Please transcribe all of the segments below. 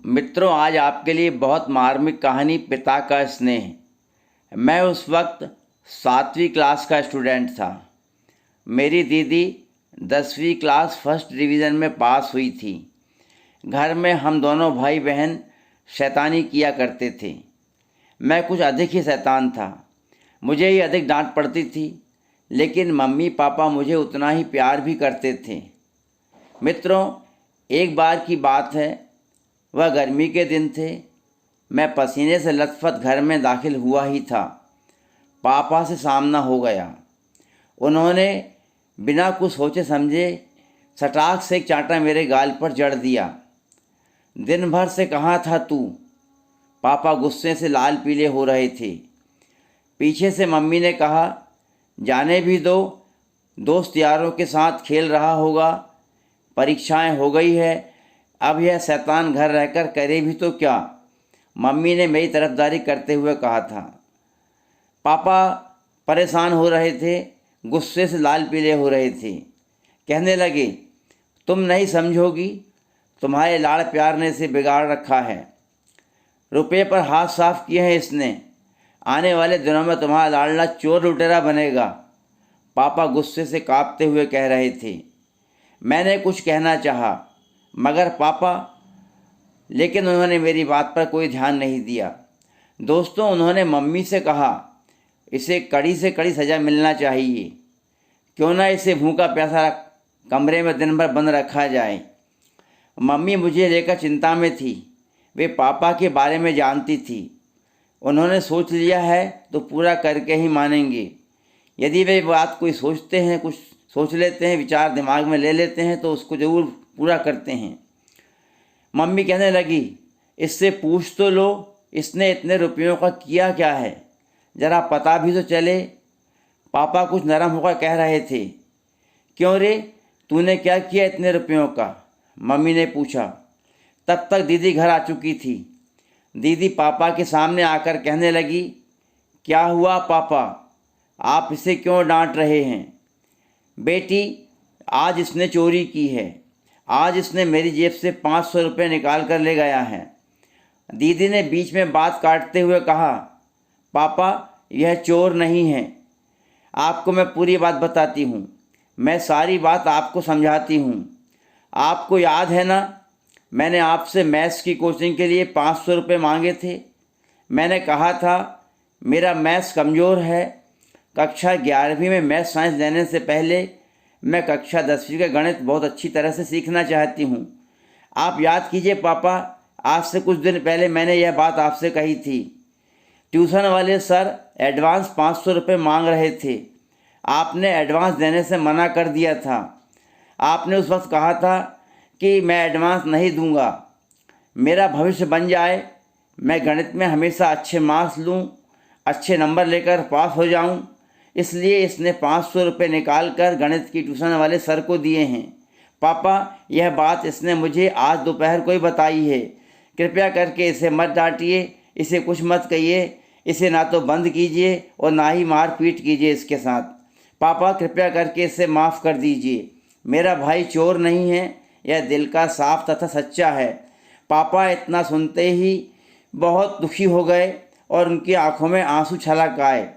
मित्रों, आज आपके लिए बहुत मार्मिक कहानी पिता का स्नेह। मैं उस वक्त 7वीं क्लास का स्टूडेंट था। मेरी दीदी 10वीं क्लास फर्स्ट डिवीज़न में पास हुई थी। घर में हम दोनों भाई बहन शैतानी किया करते थे। मैं कुछ अधिक ही शैतान था। मुझे ही अधिक डांट पड़ती थी, लेकिन मम्मी पापा मुझे उतना ही प्यार भी करते थे। मित्रों, एक बार की बात है, वह गर्मी के दिन थे। मैं पसीने से लथपथ घर में दाखिल हुआ ही था। पापा से सामना हो गया। उन्होंने बिना कुछ सोचे समझे सटाक से एक चांटा मेरे गाल पर जड़ दिया। दिन भर से कहाँ था तू? पापा गुस्से से लाल पीले हो रहे थे। पीछे से मम्मी ने कहा, जाने भी दो, दोस्त यारों के साथ खेल रहा होगा, परीक्षाएं हो गई है, अब यह शैतान घर रहकर करे भी तो क्या? मम्मी ने मेरी तरफदारी करते हुए कहा था। पापा परेशान हो रहे थे, गुस्से से लाल पीले हो रहे थे। कहने लगे, तुम नहीं समझोगी, तुम्हारे लाड़ प्यार ने इसे बिगाड़ रखा है। रुपये पर हाथ साफ किए हैं इसने। आने वाले दिनों में तुम्हारा लाडला चोर लुटेरा बनेगा। पापा गुस्से से कांपते हुए कह रहे थे। मैंने कुछ कहना चाहा, मगर लेकिन उन्होंने मेरी बात पर कोई ध्यान नहीं दिया। दोस्तों, उन्होंने मम्मी से कहा, इसे कड़ी से कड़ी सज़ा मिलना चाहिए। क्यों ना इसे भूखा प्यासा कमरे में दिन भर बंद रखा जाए। मम्मी मुझे लेकर चिंता में थी। वे पापा के बारे में जानती थी। उन्होंने सोच लिया है तो पूरा करके ही मानेंगे। यदि वे बात कोई सोचते हैं, कुछ सोच लेते हैं, विचार दिमाग में ले लेते हैं, तो उसको ज़रूर पूरा करते हैं। मम्मी कहने लगी, इससे पूछ तो लो, इसने इतने रुपयों का किया क्या है, ज़रा पता भी तो चले। पापा कुछ नरम होकर कह रहे थे। क्यों रे, तूने क्या किया इतने रुपयों का? मम्मी ने पूछा। तब तक दीदी घर आ चुकी थी। दीदी पापा के सामने आकर कहने लगी, क्या हुआ पापा, आप इसे क्यों डांट रहे हैं? बेटी, आज इसने चोरी की है। आज इसने मेरी जेब से 500 रुपये निकाल कर ले गया है। दीदी ने बीच में बात काटते हुए कहा, पापा यह चोर नहीं है। आपको मैं पूरी बात बताती हूँ। मैं सारी बात आपको समझाती हूँ। आपको याद है ना, मैंने आपसे मैथ्स की कोचिंग के लिए 500 रुपये मांगे थे। मैंने कहा था मेरा मैथ्स कमज़ोर है। कक्षा 11वीं में मैथ्स साइंस लेने से पहले मैं कक्षा 10वीं का गणित बहुत अच्छी तरह से सीखना चाहती हूँ। आप याद कीजिए पापा, आज से कुछ दिन पहले मैंने यह बात आपसे कही थी। ट्यूशन वाले सर एडवांस 500 रुपये मांग रहे थे। आपने एडवांस देने से मना कर दिया था। आपने उस वक्त कहा था कि मैं एडवांस नहीं दूंगा। मेरा भविष्य बन जाए, मैं गणित में हमेशा अच्छे मार्क्स लूँ, अच्छे नंबर लेकर पास हो जाऊँ, इसलिए इसने 500 रुपये निकाल कर गणित की ट्यूशन वाले सर को दिए हैं। पापा, यह बात इसने मुझे आज दोपहर को ही बताई है। कृपया करके इसे मत डांटिए, इसे कुछ मत कहिए, इसे ना तो बंद कीजिए और ना ही मार पीट कीजिए इसके साथ। पापा, कृपया करके इसे माफ़ कर दीजिए। मेरा भाई चोर नहीं है, यह दिल का साफ तथा सच्चा है। पापा इतना सुनते ही बहुत दुखी हो गए और उनकी आंखों में आंसू छलक आए।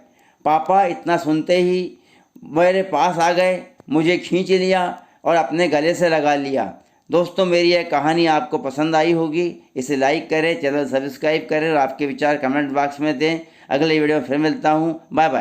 पापा इतना सुनते ही मेरे पास आ गए, मुझे खींच लिया और अपने गले से लगा लिया। दोस्तों, मेरी यह कहानी आपको पसंद आई होगी। इसे लाइक करें, चैनल सब्सक्राइब करें और आपके विचार कमेंट बॉक्स में दें। अगले वीडियो में फिर मिलता हूँ। Bye bye.